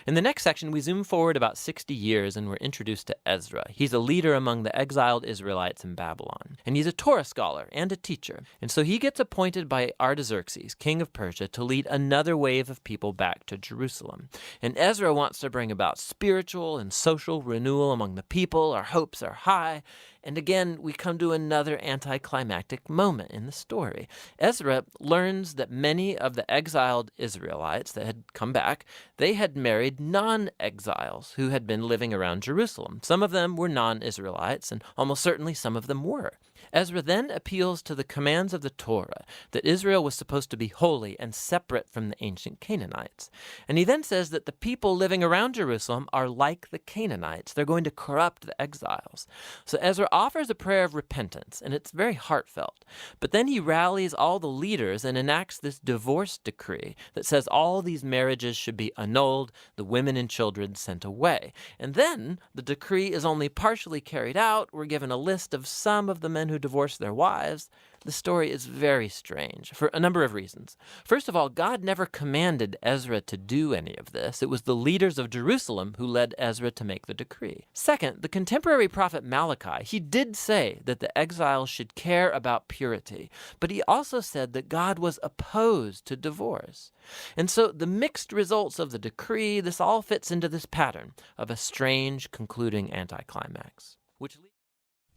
In the next section, we zoom forward about 60 years and we're introduced to Ezra. He's a leader among the exiled Israelites in Babylon. And he's a Torah scholar and a teacher. And so he gets appointed by Artaxerxes, king of Persia, to lead another wave of people back to Jerusalem. And Ezra wants to bring about spiritual and social renewal among the people. Our hopes are high. And again, we come to another anticlimactic moment in the story. Ezra learns that many of the exiled Israelites that had come back, they had married non-exiles who had been living around Jerusalem. Some of them were non-Israelites, and almost certainly some of them were. Ezra then appeals to the commands of the Torah, that Israel was supposed to be holy and separate from the ancient Canaanites. And he then says that the people living around Jerusalem are like the Canaanites. They're going to corrupt the exiles. So Ezra offers a prayer of repentance, and it's very heartfelt. But then he rallies all the leaders and enacts this divorce decree that says all these marriages should be annulled, the women and children sent away. And then the decree is only partially carried out. We're given a list of some of the men who divorced their wives. The story is very strange for a number of reasons. First of all, God never commanded Ezra to do any of this. It was the leaders of Jerusalem who led Ezra to make the decree. Second, the contemporary prophet Malachi, he did say that the exiles should care about purity, but he also said that God was opposed to divorce. And so the mixed results of the decree, this all fits into this pattern of a strange concluding anticlimax.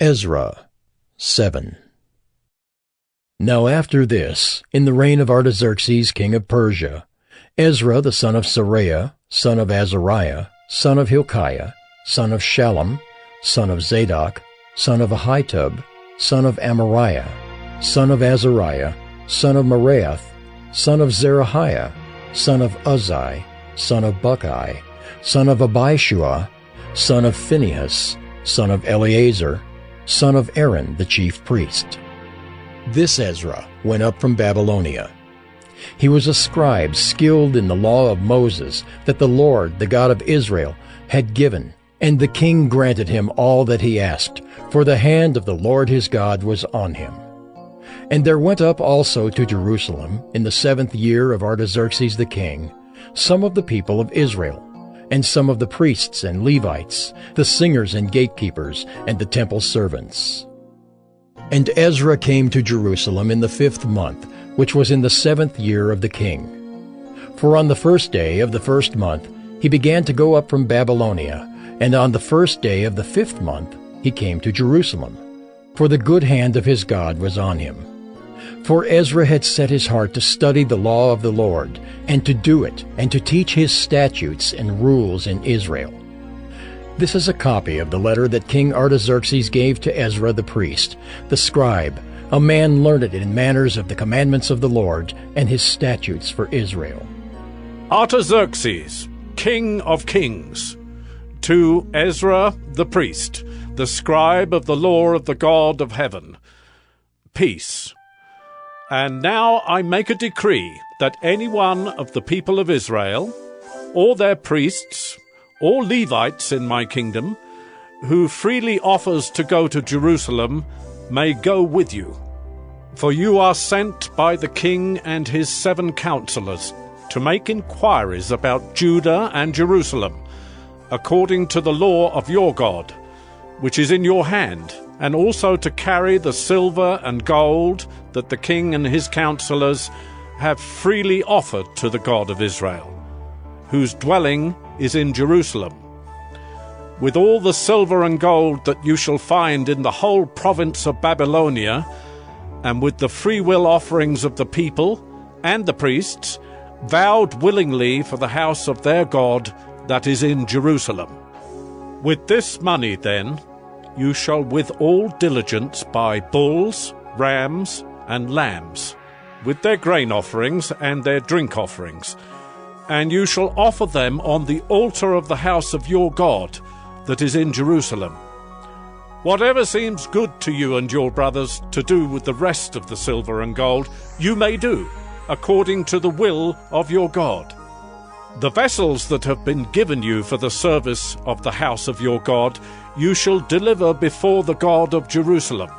Ezra 7. Now after this, in the reign of Artaxerxes king of Persia, Ezra the son of Seraiah, son of Azariah, son of Hilkiah, son of Shallum, son of Zadok, son of Ahitub, son of Amariah, son of Azariah, son of Meraioth, son of Zerahiah, son of Uzzi, son of Bucci, son of Abishua, son of Phinehas, son of Eleazar, son of Aaron the chief priest. This Ezra went up from Babylonia. He was a scribe skilled in the law of Moses that the Lord, the God of Israel, had given, and the king granted him all that he asked, for the hand of the Lord his God was on him. And there went up also to Jerusalem, in the 7th year of Artaxerxes the king, some of the people of Israel, and some of the priests and Levites, the singers and gatekeepers, and the temple servants. And Ezra came to Jerusalem in the 5th month, which was in the 7th year of the king. For on the 1st day of the 1st month he began to go up from Babylonia, and on the 1st day of the 5th month he came to Jerusalem, for the good hand of his God was on him. For Ezra had set his heart to study the law of the Lord, and to do it, and to teach his statutes and rules in Israel. This is a copy of the letter that King Artaxerxes gave to Ezra the priest, the scribe, a man learned in manners of the commandments of the Lord and his statutes for Israel. Artaxerxes, king of kings, to Ezra the priest, the scribe of the law of the God of heaven, peace. And now I make a decree that any one of the people of Israel, or their priests, or Levites in my kingdom, who freely offers to go to Jerusalem, may go with you. For you are sent by the king and his 7 counselors to make inquiries about Judah and Jerusalem, according to the law of your God, which is in your hand, and also to carry the silver and gold that the king and his counselors have freely offered to the God of Israel, whose dwelling is in Jerusalem, with all the silver and gold that you shall find in the whole province of Babylonia, and with the freewill offerings of the people and the priests, vowed willingly for the house of their God that is in Jerusalem. With this money, then, you shall with all diligence buy bulls, rams, and lambs, with their grain offerings and their drink offerings, and you shall offer them on the altar of the house of your God that is in Jerusalem. Whatever seems good to you and your brothers to do with the rest of the silver and gold, you may do, according to the will of your God. The vessels that have been given you for the service of the house of your God, you shall deliver before the God of Jerusalem.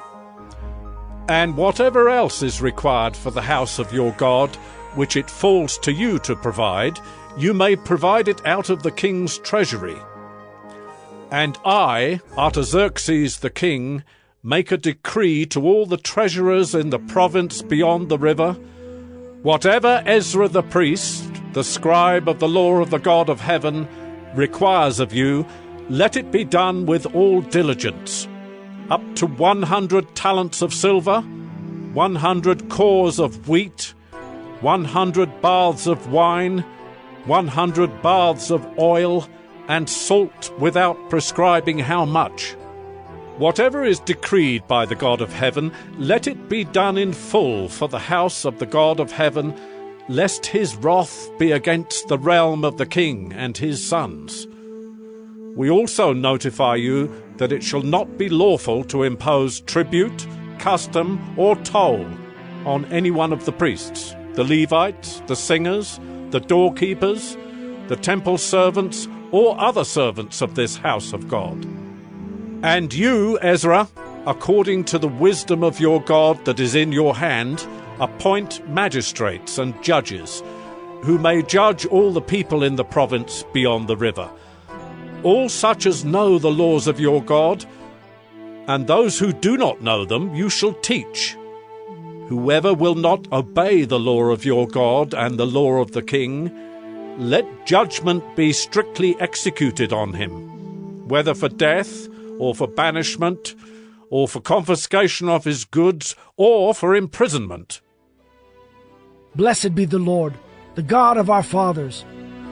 And whatever else is required for the house of your God, which it falls to you to provide, you may provide it out of the king's treasury. And I, Artaxerxes the king, make a decree to all the treasurers in the province beyond the river, whatever Ezra the priest, the scribe of the law of the God of heaven, requires of you, let it be done with all diligence. Up to 100 talents of silver, 100 cores of wheat, 100 baths of wine, 100 baths of oil, and salt without prescribing how much. Whatever is decreed by the God of heaven, let it be done in full for the house of the God of heaven, lest his wrath be against the realm of the king and his sons. We also notify you that it shall not be lawful to impose tribute, custom, or toll on any one of the priests, the Levites, the singers, the doorkeepers, the temple servants, or other servants of this house of God. And you, Ezra, according to the wisdom of your God that is in your hand, appoint magistrates and judges, who may judge all the people in the province beyond the river, all such as know the laws of your God, and those who do not know them you shall teach. Whoever will not obey the law of your God and the law of the king, let judgment be strictly executed on him, whether for death, or for banishment, or for confiscation of his goods, or for imprisonment. Blessed be the Lord, the God of our fathers,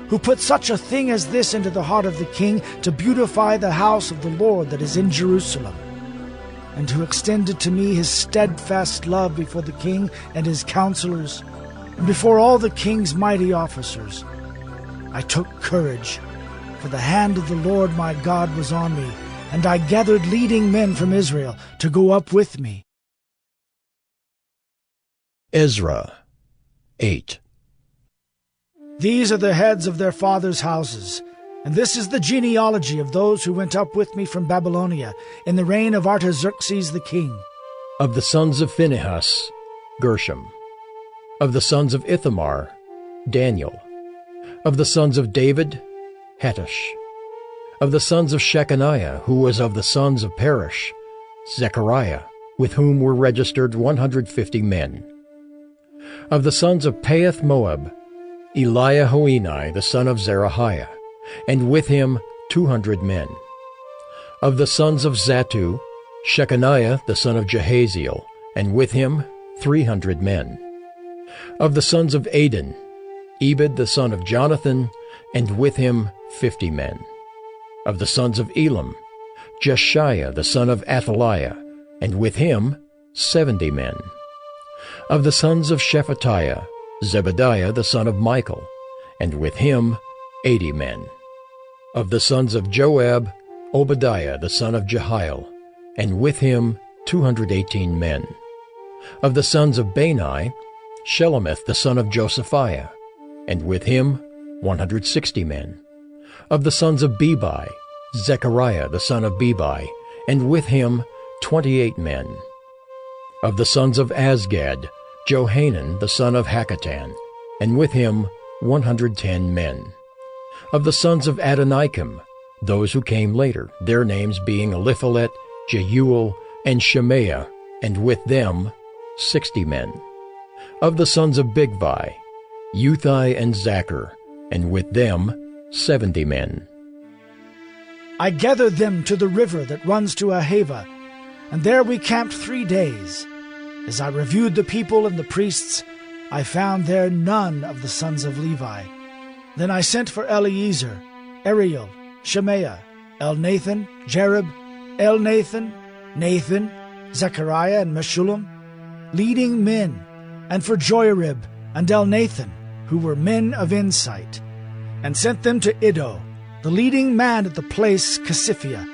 who put such a thing as this into the heart of the king, to beautify the house of the Lord that is in Jerusalem, and who extended to me his steadfast love before the king and his counselors, and before all the king's mighty officers. I took courage, for the hand of the Lord my God was on me, and I gathered leading men from Israel to go up with me. Ezra 8. These are the heads of their fathers' houses, and this is the genealogy of those who went up with me from Babylonia in the reign of Artaxerxes the king. Of the sons of Phinehas, Gershom. Of the sons of Ithamar, Daniel. Of the sons of David, Hattush. Of the sons of Shechaniah, who was of the sons of Perish, Zechariah, with whom were registered 150 men. Of the sons of Pahath Moab, Eliahoenai the son of Zerahiah, and with him 200 men. Of the sons of Zattu, Shechaniah the son of Jehaziel, and with him 300 men. Of the sons of Adin, Ebed the son of Jonathan, and with him 50 men. Of the sons of Elam, Jeshiah the son of Athaliah, and with him 70 men. Of the sons of Shephatiah, Zebediah the son of Michael, and with him 80 men. Of the sons of Joab, Obadiah the son of Jehiel, and with him 218 men. Of the sons of Bani, Shelomith the son of Josephiah, and with him 160 men. Of the sons of Bebai, Zechariah the son of Bebai, and with him 28 men. Of the sons of Azgad, Johanan the son of Hakkatan, and with him 110 men. Of the sons of Adonikam, those who came later, their names being Eliphalet, Jeuel, and Shemaiah, and with them 60 men. Of the sons of Bigvai, Uthai and Zachar, and with them 70 men. I gathered them to the river that runs to Ahava, and there we camped 3 days. As I reviewed the people and the priests, I found there none of the sons of Levi. Then I sent for Eliezer, Ariel, Shemaiah, Elnathan, Jerib, Elnathan, Nathan, Zechariah, and Meshullam, leading men, and for Joiarib and Elnathan, who were men of insight, and sent them to Iddo, the leading man at the place Casiphia,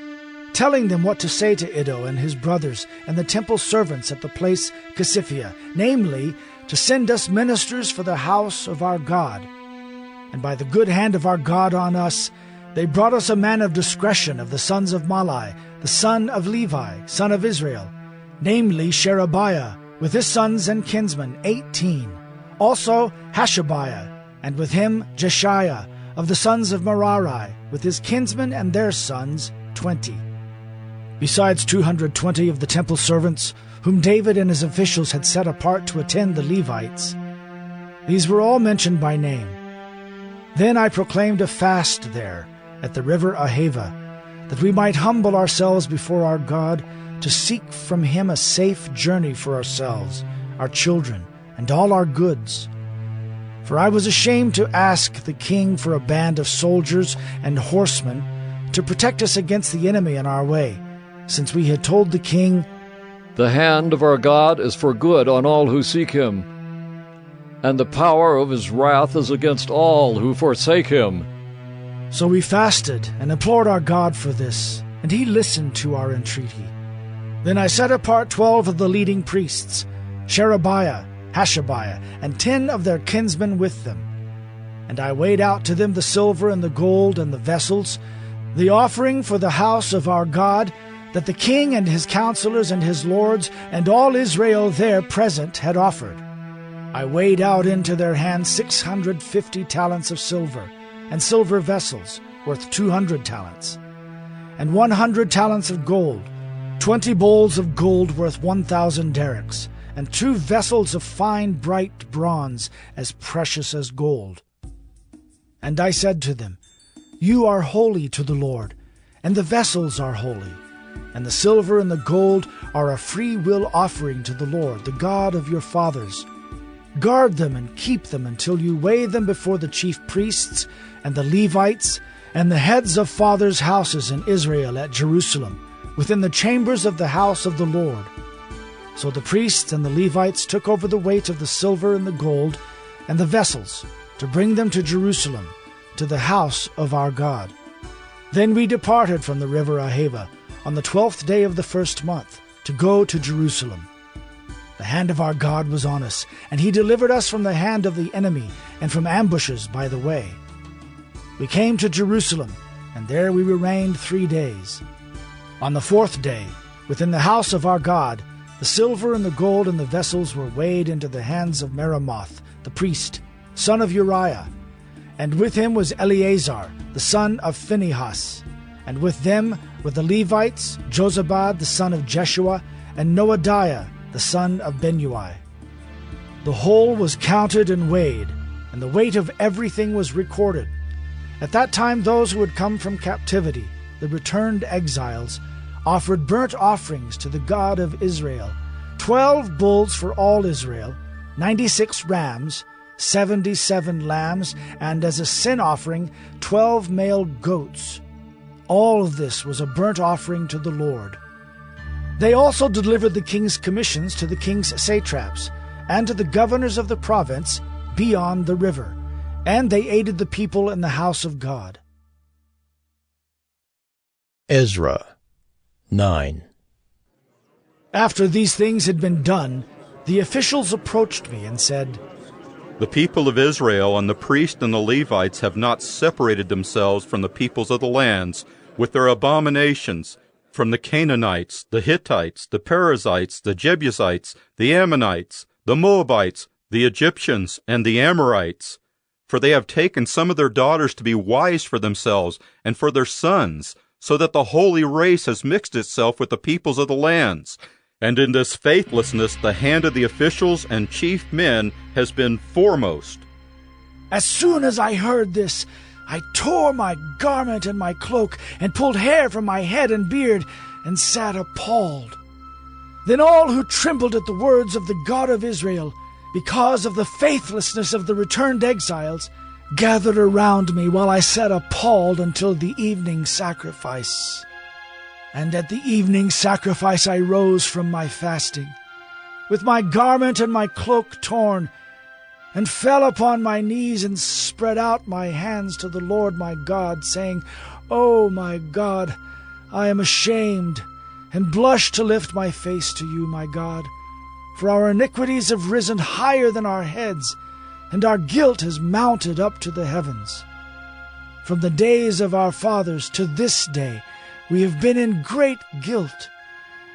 telling them what to say to Iddo and his brothers and the temple servants at the place Casiphia, namely, to send us ministers for the house of our God. And by the good hand of our God on us, they brought us a man of discretion of the sons of Malai, the son of Levi, son of Israel, namely Sherebiah, with his sons and kinsmen 18, also Hashabiah, and with him Jeshiah of the sons of Merari, with his kinsmen and their sons, 20. Besides 220 of the temple servants, whom David and his officials had set apart to attend the Levites. These were all mentioned by name. Then I proclaimed a fast there, at the river Ahava, that we might humble ourselves before our God, to seek from him a safe journey for ourselves, our children, and all our goods. For I was ashamed to ask the king for a band of soldiers and horsemen to protect us against the enemy on our way, since we had told the king, "The hand of our God is for good on all who seek him, and the power of his wrath is against all who forsake him." So we fasted and implored our God for this, and he listened to our entreaty. Then I set apart 12 of the leading priests, Sherebiah, Hashabiah, and 10 of their kinsmen with them. And I weighed out to them the silver and the gold and the vessels, the offering for the house of our God, that the king and his counselors and his lords and all Israel there present had offered. I weighed out into their hands 650 talents of silver, and silver vessels worth 200 talents, and 100 talents of gold, 20 bowls of gold worth 1,000 derricks, and 2 vessels of fine bright bronze as precious as gold. And I said to them, "You are holy to the Lord, and the vessels are holy, and the silver and the gold are a free will offering to the Lord, the God of your fathers. Guard them and keep them until you weigh them before the chief priests and the Levites and the heads of fathers' houses in Israel at Jerusalem, within the chambers of the house of the Lord." So the priests and the Levites took over the weight of the silver and the gold and the vessels to bring them to Jerusalem, to the house of our God. Then we departed from the river Ahava on the 12th day of the first month to go to Jerusalem. The hand of our God was on us, and he delivered us from the hand of the enemy and from ambushes by the way. We came to Jerusalem, and there we remained 3 days. On the 4th day, within the house of our God, the silver and the gold and the vessels were weighed into the hands of Meremoth, the priest, son of Uriah, and with him was Eleazar, the son of Phinehas, and with them were the Levites, Jozabad, the son of Jeshua, and Noadiah, the son of Benui. The whole was counted and weighed, and the weight of everything was recorded. At that time those who had come from captivity, the returned exiles, offered burnt offerings to the God of Israel, 12 bulls for all Israel, 96 rams, 77 lambs, and as a sin offering 12 male goats. All of this was a burnt offering to the Lord. They also delivered the king's commissions to the king's satraps, and to the governors of the province beyond the river, and they aided the people in the house of God. Ezra 9. After these things had been done, the officials approached me and said, "The people of Israel and the priests and the Levites have not separated themselves from the peoples of the lands with their abominations, from the Canaanites, the Hittites, the Perizzites, the Jebusites, the Ammonites, the Moabites, the Egyptians, and the Amorites. For they have taken some of their daughters to be wives for themselves and for their sons, so that the holy race has mixed itself with the peoples of the lands. And in this faithlessness the hand of the officials and chief men has been foremost." As soon as I heard this, I tore my garment and my cloak, and pulled hair from my head and beard, and sat appalled. Then all who trembled at the words of the God of Israel, because of the faithlessness of the returned exiles, gathered around me while I sat appalled until the evening sacrifice. And at the evening sacrifice I rose from my fasting, with my garment and my cloak torn, and fell upon my knees and spread out my hands to the Lord my God, saying, "O my God, I am ashamed, and blush to lift my face to you, my God, for our iniquities have risen higher than our heads, and our guilt has mounted up to the heavens. From the days of our fathers to this day we have been in great guilt.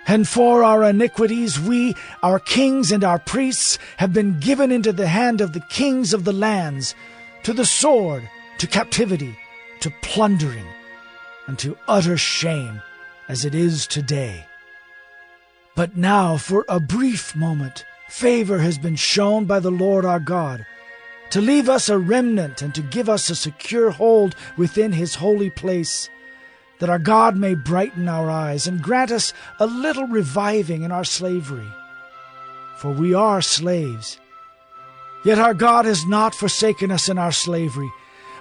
And for our iniquities we, our kings and our priests, have been given into the hand of the kings of the lands, to the sword, to captivity, to plundering, and to utter shame, as it is today. But now, for a brief moment, favor has been shown by the Lord our God, to leave us a remnant and to give us a secure hold within his holy place, that our God may brighten our eyes and grant us a little reviving in our slavery. For we are slaves. Yet our God has not forsaken us in our slavery,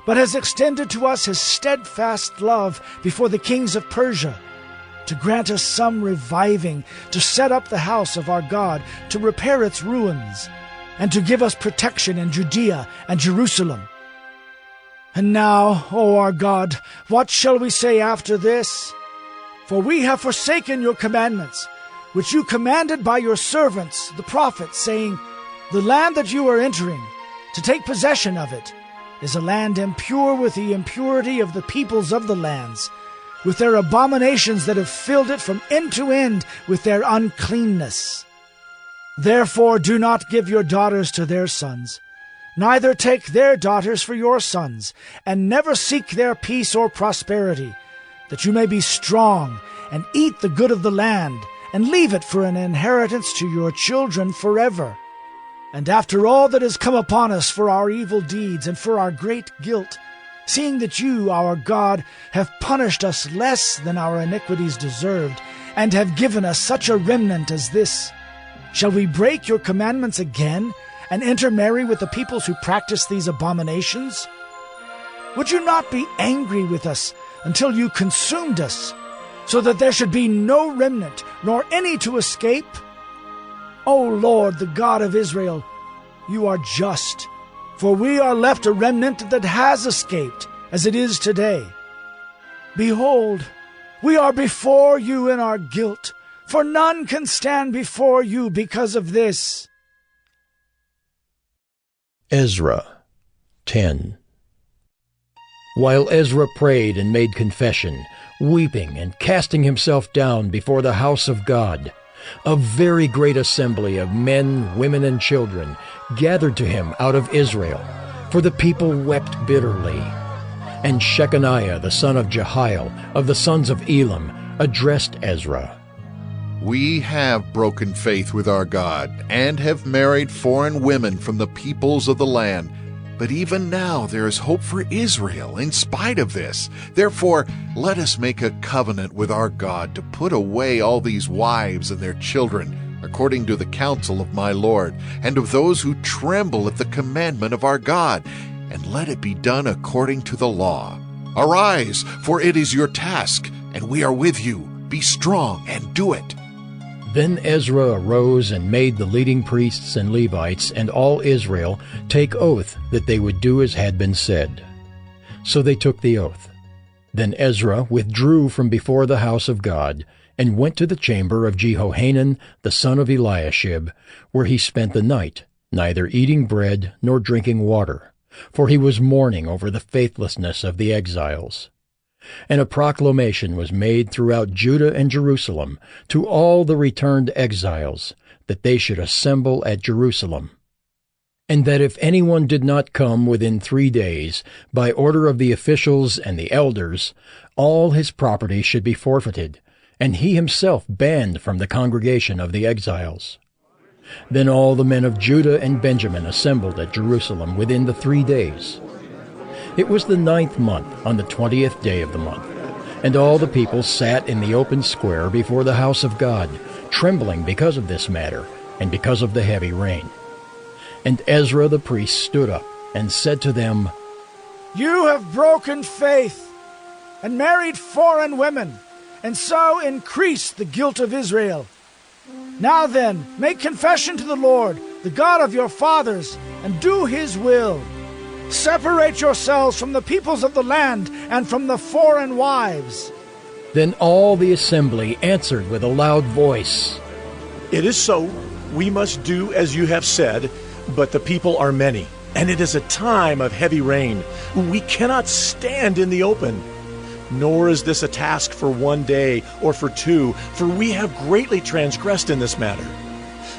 but has extended to us his steadfast love before the kings of Persia, to grant us some reviving, to set up the house of our God, to repair its ruins, and to give us protection in Judea and Jerusalem. And now, O our God, what shall we say after this? For we have forsaken your commandments, which you commanded by your servants, the prophets, saying, The land that you are entering, to take possession of it, is a land impure with the impurity of the peoples of the lands, with their abominations that have filled it from end to end with their uncleanness. Therefore do not give your daughters to their sons, neither take their daughters for your sons, and never seek their peace or prosperity, that you may be strong, and eat the good of the land, and leave it for an inheritance to your children forever. And after all that has come upon us for our evil deeds and for our great guilt, seeing that you, our God, have punished us less than our iniquities deserved, and have given us such a remnant as this, shall we break your commandments again, and intermarry with the peoples who practice these abominations? Would you not be angry with us until you consumed us, so that there should be no remnant, nor any to escape? O Lord, the God of Israel, you are just, for we are left a remnant that has escaped, as it is today. Behold, we are before you in our guilt, for none can stand before you because of this. Ezra 10. While Ezra prayed and made confession, weeping and casting himself down before the house of God, a very great assembly of men, women, and children gathered to him out of Israel, for the people wept bitterly. And Shechaniah the son of Jehiel of the sons of Elam addressed Ezra. We have broken faith with our God, and have married foreign women from the peoples of the land. But even now there is hope for Israel in spite of this. Therefore, let us make a covenant with our God to put away all these wives and their children, according to the counsel of my Lord, and of those who tremble at the commandment of our God, and let it be done according to the law. Arise, for it is your task, and we are with you. Be strong and do it. Then Ezra arose and made the leading priests and Levites and all Israel take oath that they would do as had been said. So they took the oath. Then Ezra withdrew from before the house of God, and went to the chamber of Jehohanan the son of Eliashib, where he spent the night, neither eating bread nor drinking water, for he was mourning over the faithlessness of the exiles. And a proclamation was made throughout Judah and Jerusalem to all the returned exiles, that they should assemble at Jerusalem, and that if anyone did not come within 3 days, by order of the officials and the elders, all his property should be forfeited, and he himself banned from the congregation of the exiles. Then all the men of Judah and Benjamin assembled at Jerusalem within the 3 days. It was the 9th month, on the 20th day of the month, and all the people sat in the open square before the house of God, trembling because of this matter, and because of the heavy rain. And Ezra the priest stood up, and said to them, You have broken faith, and married foreign women, and so increased the guilt of Israel. Now then, make confession to the Lord, the God of your fathers, and do his will. Separate yourselves from the peoples of the land and from the foreign wives. Then all the assembly answered with a loud voice, It is so. We must do as you have said, but the people are many, and it is a time of heavy rain. We cannot stand in the open. Nor is this a task for 1 day or for 2, for we have greatly transgressed in this matter.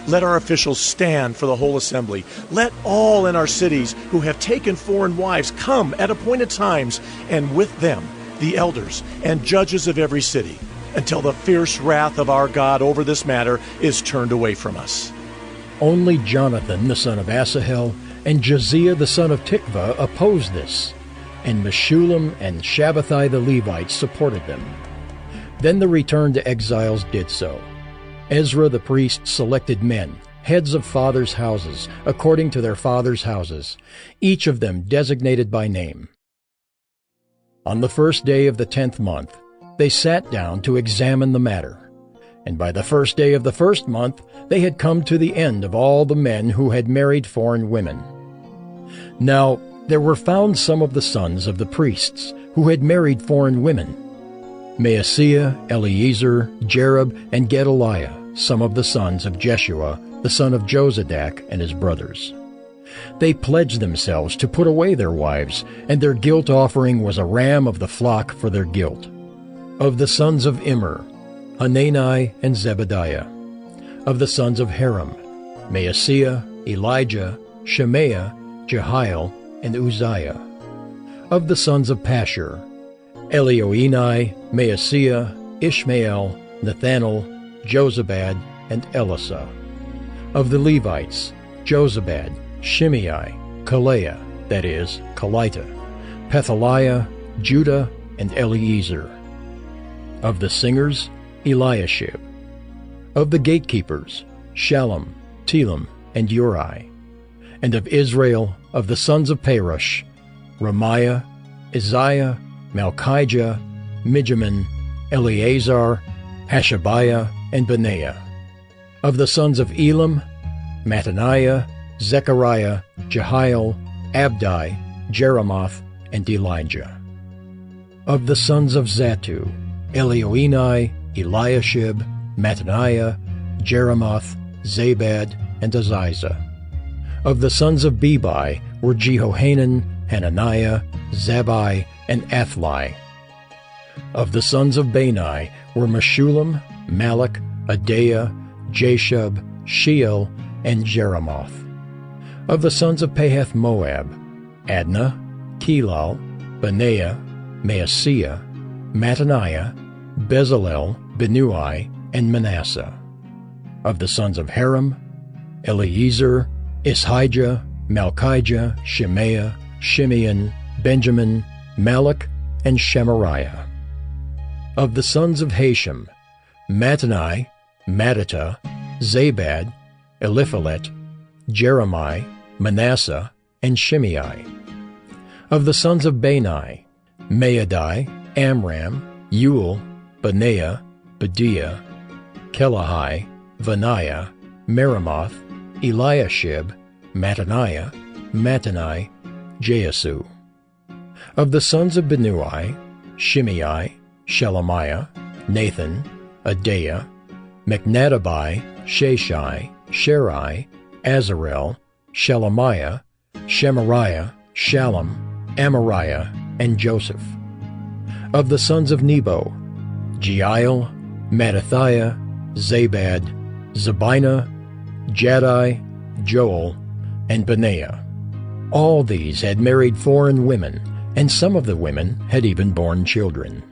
let our officials stand for the whole assembly. Let all in our cities who have taken foreign wives come at appointed times, and with them the elders and judges of every city, until the fierce wrath of our God over this matter is turned away from us." Only Jonathan the son of Asahel and Josiah the son of Tikvah opposed this, and Meshullam and Shabbathai the Levites supported them. Then the returned exiles did so. Ezra the priest selected men, heads of fathers' houses, according to their fathers' houses, each of them designated by name. On the first day of the 10th month, they sat down to examine the matter. And by the first day of the first month, they had come to the end of all the men who had married foreign women. Now there were found some of the sons of the priests who had married foreign women: Maaseiah, Eleazar, Jerub, and Gedaliah, some of the sons of Jeshua, the son of Josadak, and his brothers. They pledged themselves to put away their wives, and their guilt offering was a ram of the flock for their guilt. Of the sons of Immer, Hanani and Zebediah. Of the sons of Haram, Maaseiah, Elijah, Shemaiah, Jehiel, and Uzziah. Of the sons of Pashur, Elioenai, Maaseiah, Ishmael, Nathanael, Jozabad, and Elisah. Of the Levites, Jozabad, Shimei, Kaleah, that is, Kelita, Pethaliah, Judah, and Eliezer. Of the singers, Eliashib. Of the gatekeepers, Shallum, Telem, and Uri. And of Israel, of the sons of Perush, Ramiah, Isaiah, Malchijah, Mijamin, Eleazar, Hashabiah, and Benaiah. Of the sons of Elam, Mattaniah, Zechariah, Jehiel, Abdi, Jeremoth, and Elijah. Of the sons of Zatu, Elioenai, Eliashib, Mattaniah, Jeremoth, Zabad, and Aziza. Of the sons of Bebai were Jehohanan, Hananiah, Zabai, and Athli. Of the sons of Bani were Meshullam, Malach, Adaiah, Jashub, Sheel, and Jeremoth. Of the sons of Pahath Moab, Adnah, Kelal, Benaiah, Maaseiah, Mattaniah, Bezalel, Benui, and Manasseh. Of the sons of Haram, Eliezer, Ishijah, Malchijah, Shemaiah, Shimeon, Benjamin, Malach, and Shemariah. Of the sons of Hashem, Mattani, Mattata, Zabad, Eliphalet, Jeremiah, Manasseh, and Shimei. Of the sons of Bani, Maadai, Amram, Ewell, Benaiah, Bediah, Kelahai, Vaniah, Meremoth, Eliashib, Mattaniah, Mattani, Jeasu. Of the sons of Benui, Shimei, Shelemiah, Nathan, Adaiah, Mechnadabai, Sheshai, Sherai, Azarel, Shelemiah, Shemariah, Shallum, Amariah, and Joseph. Of the sons of Nebo, Jeiel, Mattathiah, Zabad, Zabina, Jaddai, Joel, and Benaiah. All these had married foreign women, and some of the women had even borne children.